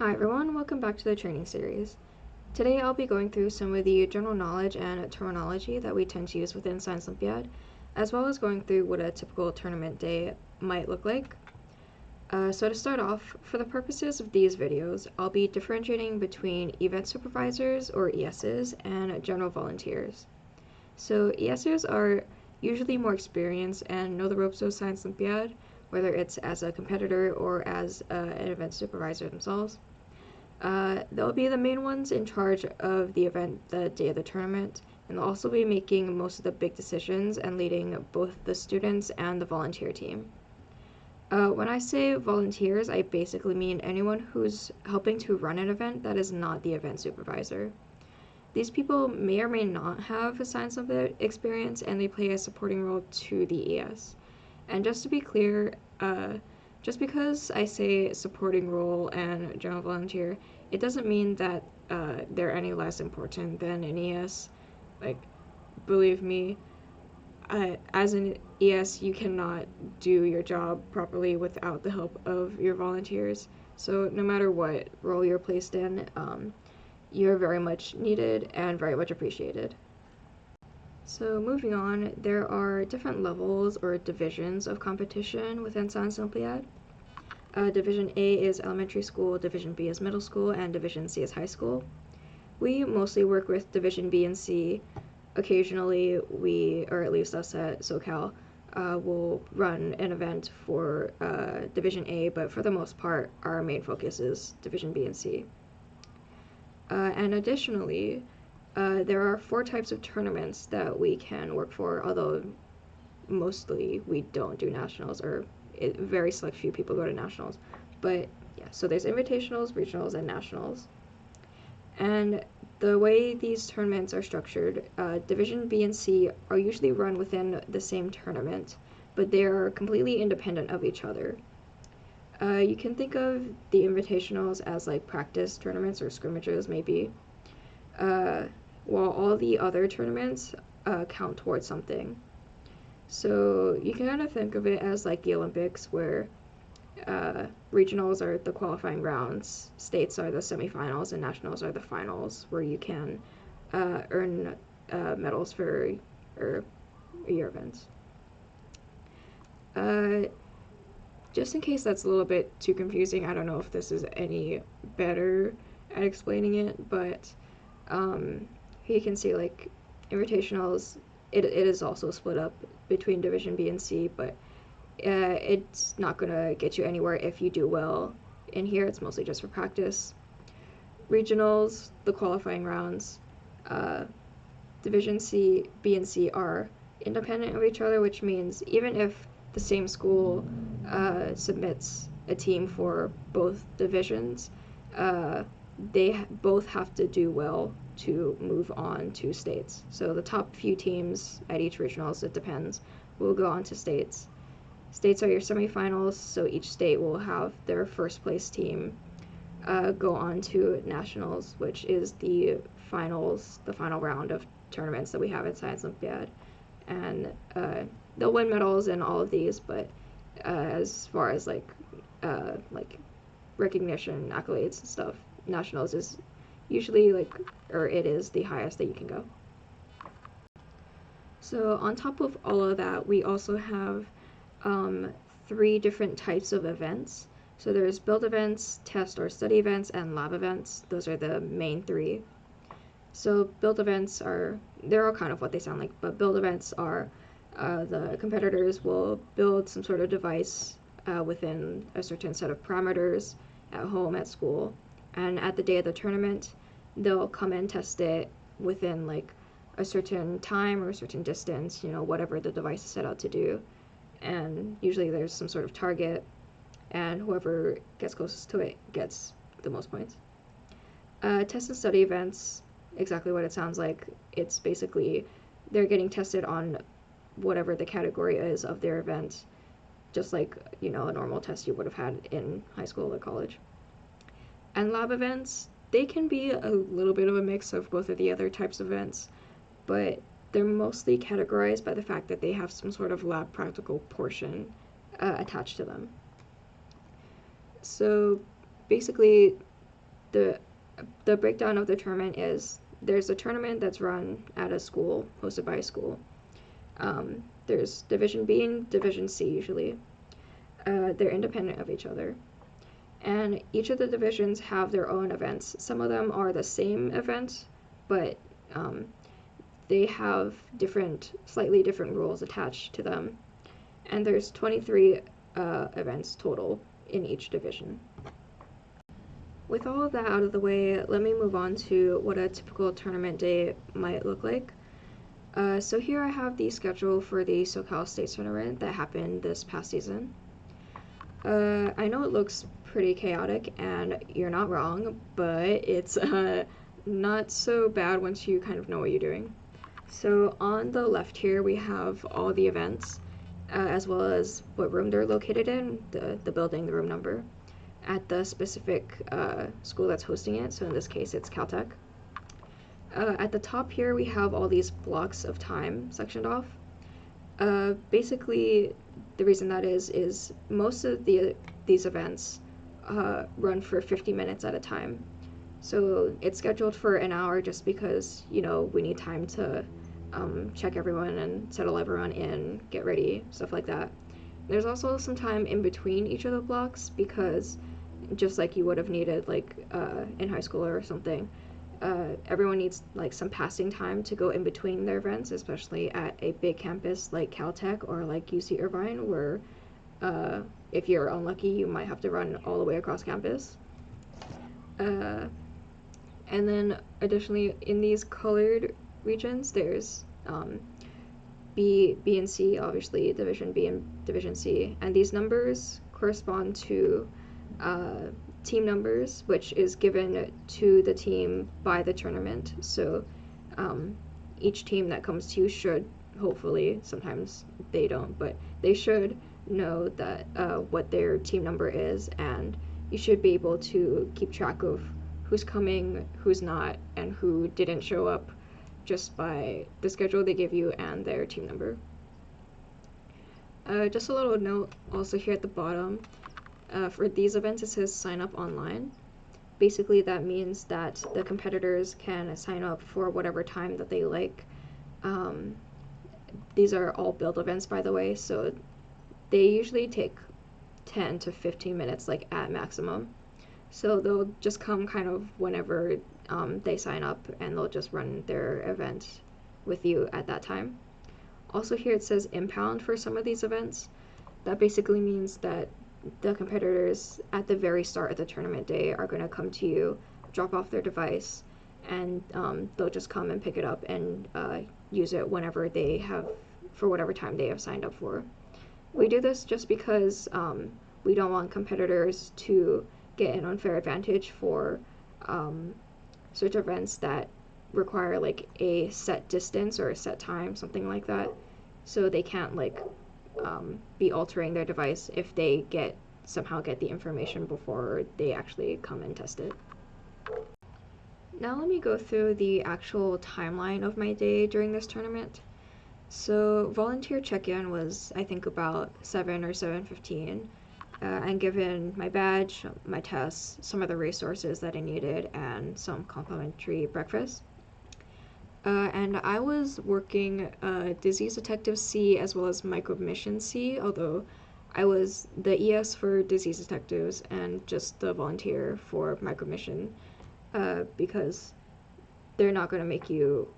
Hi everyone, welcome back to the training series. Today I'll be going through some of the general knowledge and terminology that we tend to use within Science Olympiad, as well as going through what a typical tournament day might look like. So to start off, for the purposes of these videos, I'll be differentiating between event supervisors or ESs and general volunteers. So ESs are usually more experienced and know the ropes of Science Olympiad, whether it's as a competitor or as an event supervisor themselves. They'll be the main ones in charge of the event the day of the tournament, and they'll also be making most of the big decisions and leading both the students and the volunteer team. When I say volunteers, I basically mean anyone who's helping to run an event that is not the event supervisor. These people may or may not have a Science Olympiad experience, and they play a supporting role to the ES. And just to be clear, just because I say supporting role and general volunteer, it doesn't mean that they're any less important than an ES. Like, believe me, as an ES, you cannot do your job properly without the help of your volunteers. So no matter what role you're placed in, you're very much needed and very much appreciated. So moving on, there are different levels or divisions of competition within Science Olympiad. Division A is elementary school, Division B is middle school, and Division C is high school. We mostly work with Division B and C. Occasionally, or at least us at SoCal, will run an event for Division A, but for the most part, our main focus is Division B and C. And additionally, there are 4 types of tournaments that we can work for, although mostly we don't do nationals, or very select few people go to nationals. But yeah, so there's invitationals, regionals, and nationals. And the way these tournaments are structured, Division B and C are usually run within the same tournament, but they are completely independent of each other. You can think of the invitationals as like practice tournaments or scrimmages, maybe, while all the other tournaments count towards something. So you can kind of think of it as like the Olympics, where regionals are the qualifying rounds, states are the semifinals, and nationals are the finals, where you can earn medals for your events. Just in case that's a little bit too confusing, I don't know if this is any better at explaining it, but you can see like invitationals, it is also split up between Division B and C, but it's not going to get you anywhere if you do well in here. It's mostly just for practice. Regionals, the qualifying rounds, Division C, B, and C are independent of each other, which means even if the same school submits a team for both divisions, they both have to do well to move on to states. So the top few teams at each regionals, it depends, will go on to states. States are your semifinals, so each state will have their first place team go on to nationals, which is the finals, the final round of tournaments that we have at Science Olympiad. And they'll win medals in all of these, but as far as like recognition, accolades, and stuff, nationals is usually it is the highest that you can go. So on top of all of that, we also have 3 different types of events. So there's build events, test or study events, and lab events. Those are the main 3. So build events they're all kind of what they sound like, but build events are the competitors will build some sort of device within a certain set of parameters at home, at school, and at the day of the tournament, they'll come and test it within like a certain time or a certain distance, whatever the device is set out to do. And usually there's some sort of target, and whoever gets closest to it gets the most points. Test and study events, exactly what it sounds like. It's basically they're getting tested on whatever the category is of their event, just like a normal test you would have had in high school or college. And lab events, they can be a little bit of a mix of both of the other types of events, but they're mostly categorized by the fact that they have some sort of lab practical portion attached to them. So basically, the the breakdown of the tournament is there's a tournament that's run at a school, hosted by a school. There's Division B and Division C usually. They're independent of each other. And each of the divisions have their own events. Some of them are the same event, but they have slightly different rules attached to them. And there's 23 events total in each division. With all of that out of the way, let me move on to what a typical tournament day might look like. So here I have the schedule for the SoCal State Tournament that happened this past season. I know it looks pretty chaotic, and you're not wrong, but it's not so bad once you kind of know what you're doing. So on the left here we have all the events, as well as what room they're located in, the building, the room number, at the specific school that's hosting it, so in this case it's Caltech. At the top here we have all these blocks of time sectioned off. Basically, the reason that is most of these events run for 50 minutes at a time. So it's scheduled for an hour just because, you know, we need time to check everyone and settle everyone in, get ready, stuff like that. There's also some time in between each of the blocks because just like you would have needed like in high school or something, everyone needs like some passing time to go in between their events, especially at a big campus like Caltech or like UC Irvine, where if you're unlucky you might have to run all the way across campus. And then additionally in these colored regions there's B and C, obviously Division B and Division C, and these numbers correspond to team numbers, which is given to the team by the tournament. So each team that comes to you should, hopefully, sometimes they don't, but they should know that what their team number is, and you should be able to keep track of who's coming, who's not, and who didn't show up just by the schedule they give you and their team number. Just a little note also here at the bottom, for these events it says sign up online. Basically that means that the competitors can sign up for whatever time that they like. These are all build events, by the way, so they usually take 10 to 15 minutes, like at maximum. So they'll just come kind of whenever they sign up, and they'll just run their event with you at that time. Also here it says impound for some of these events. That basically means that the competitors at the very start of the tournament day are going to come to you, drop off their device, and they'll just come and pick it up and use it whenever they have, for whatever time they have signed up for. We do this just because we don't want competitors to get an unfair advantage for search events that require like a set distance or a set time, something like that. So they can't like be altering their device if they somehow get the information before they actually come and test it. Now let me go through the actual timeline of my day during this tournament. So volunteer check-in was, I think, about 7 or 7:15. And given my badge, my tests, some of the resources that I needed, and some complimentary breakfast. And I was working Disease Detective C as well as Micromission C, although I was the ES for Disease Detectives and just the volunteer for Micromission, because they're not going to make you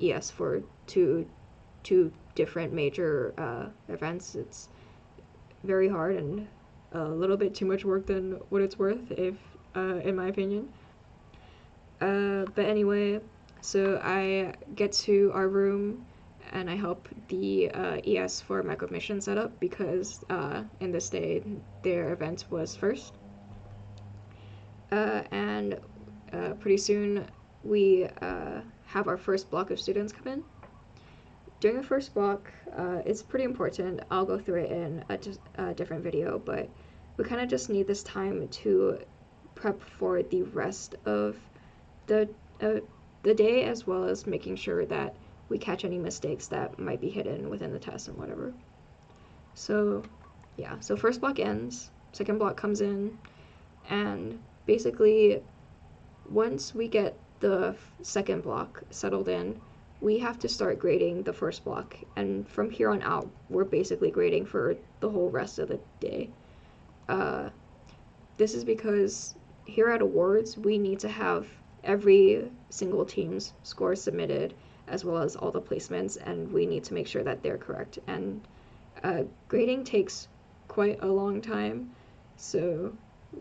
ES for two different major events. It's very hard and a little bit too much work than what it's worth, if in my opinion. But anyway, so I get to our room and I help the ES for Micromission set up because in this day their event was first. And pretty soon we have our first block of students come in. During the first block, it's pretty important. I'll go through it in a different video, but we kind of just need this time to prep for the rest of the day, as well as making sure that we catch any mistakes that might be hidden within the test and whatever. So yeah, so first block ends, second block comes in, and basically once we get the second block settled in, we have to start grading the first block, and from here on out, we're basically grading for the whole rest of the day. Uh, this is because here at awards, we need to have every single team's score submitted, as well as all the placements, and we need to make sure that they're correct. And grading takes quite a long time, so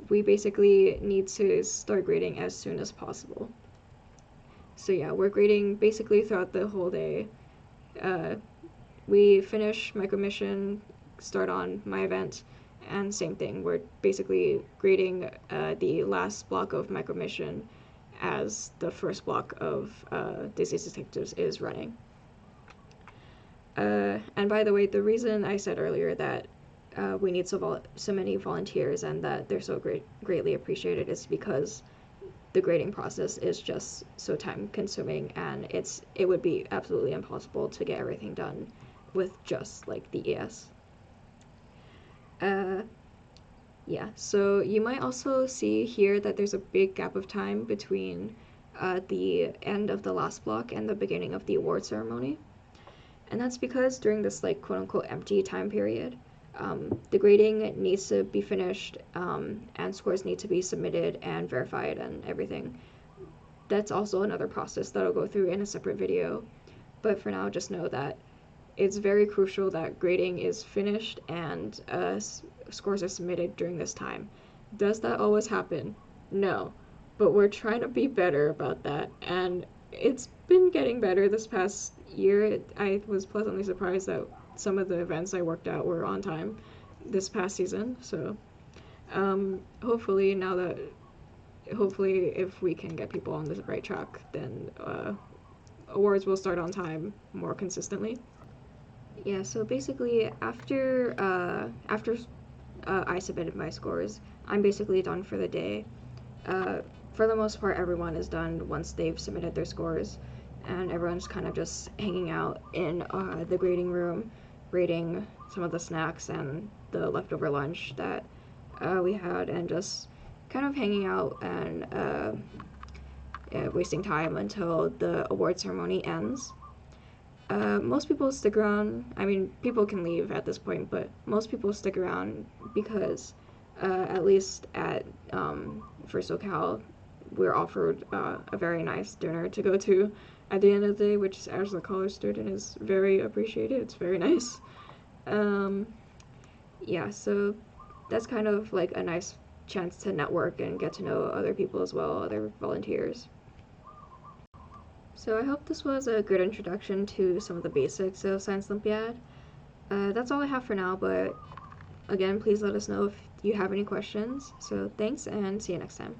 we basically need to start grading as soon as possible. So yeah, we're grading basically throughout the whole day. We finish micro mission, start on my event, and same thing. We're basically grading the last block of micro mission as the first block of Disease Detectives is running. And by the way, the reason I said earlier that we need so many volunteers and that they're so greatly appreciated is because the grading process is just so time consuming, and it would be absolutely impossible to get everything done with just like the ES. Yeah, so you might also see here that there's a big gap of time between the end of the last block and the beginning of the award ceremony. And that's because during this like quote unquote empty time period, the grading needs to be finished, and scores need to be submitted and verified and everything. That's also another process that I'll go through in a separate video. But for now, just know that it's very crucial that grading is finished and scores are submitted during this time. Does that always happen? No. But we're trying to be better about that, and it's been getting better this past year. I was pleasantly surprised that some of the events I worked at were on time this past season. So hopefully if we can get people on the right track, then awards will start on time more consistently. Yeah, so basically after I submitted my scores, I'm basically done for the day. For the most part, everyone is done once they've submitted their scores, and everyone's kind of just hanging out in the grading room, grading some of the snacks and the leftover lunch that we had, and just kind of hanging out and wasting time until the award ceremony ends. Most people stick around. I mean, people can leave at this point, but most people stick around because at least at First SoCal, we're offered a very nice dinner to go to at the end of the day, which as a college student is very appreciated. It's very nice. Yeah, so that's kind of like a nice chance to network and get to know other people as well, other volunteers. So I hope this was a good introduction to some of the basics of Science Olympiad. That's all I have for now, but again, please let us know if you have any questions. So thanks, and see you next time.